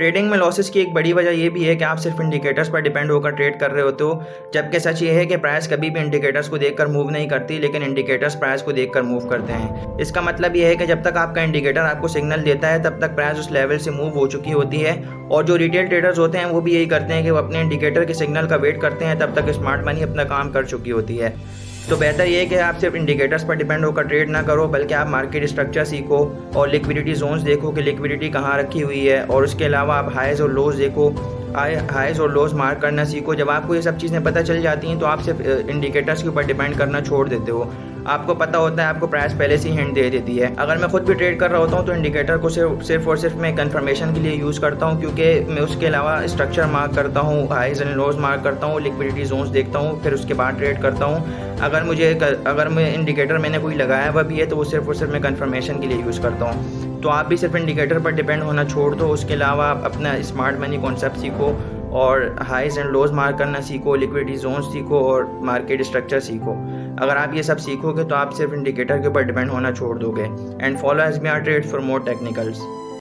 Trading में losses की एक बड़ी वजह ये भी है कि आप सिर्फ इंडिकेटर्स पर डिपेंड होकर ट्रेड कर रहे होते हो, जबकि सच ये है कि प्राइस कभी भी इंडिकेटर्स को देखकर मूव नहीं करती, लेकिन इंडिकेटर्स प्राइस को देखकर मूव करते हैं। इसका मतलब ये है कि जब तक आपका इंडिकेटर आपको सिग्नल देता है तब तक प्राइस उस लेवल से मूव हो चुकी होती है। और जो रिटेल ट्रेडर्स होते हैं वो भी यही करते हैं कि वो अपने इंडिकेटर के सिग्नल का वेट करते हैं, तब तक स्मार्ट मनी अपना काम कर चुकी होती है। तो बेहतर ये है कि आप सिर्फ इंडिकेटर्स पर डिपेंड होकर ट्रेड ना करो, बल्कि आप मार्केट स्ट्रक्चर सीखो और लिक्विडिटी जोन्स देखो कि लिक्विडिटी कहाँ रखी हुई है, और उसके अलावा आप हाइज और लोज देखो, हाइज और लोज मार्क करना सीखो। जब आपको ये सब चीज़ें पता चल जाती हैं तो आप सिर्फ इंडिकेटर्स के ऊपर डिपेंड करना छोड़ देते हो। आपको पता होता है, आपको प्राइस पहले से ही हिंट दे देती है। अगर मैं खुद भी ट्रेड कर रहा होता हूँ तो इंडिकेटर को सिर्फ और सिर्फ मैं कंफर्मेशन के लिए यूज़ करता हूँ, क्योंकि मैं उसके अलावा स्ट्रक्चर मार्क करता हूँ, हाइज एंड लोज मार्क करता हूँ, लिक्विडिटी जोन्स देखता हूँ, फिर उसके बाद ट्रेड करता हूँ। अगर मैं इंडिकेटर मैंने कोई लगाया हुआ भी है तो वो सिर्फ और सिर्फ मैं कंफर्मेशन के लिए यूज़ करता हूँ। तो आप भी सिर्फ इंडिकेटर पर डिपेंड होना छोड़ दो, उसके अलावा आप अपना स्मार्ट मनी कॉन्सेप्ट सीखो और हाइज एंड लोज मार्क करना सीखो, लिक्विडिटी जोन सीखो और मार्केट स्ट्रक्चर सीखो। अगर आप ये सब सीखोगे तो आप सिर्फ इंडिकेटर के ऊपर डिपेंड होना छोड़ दोगे। And follow SBR trade for more technicals.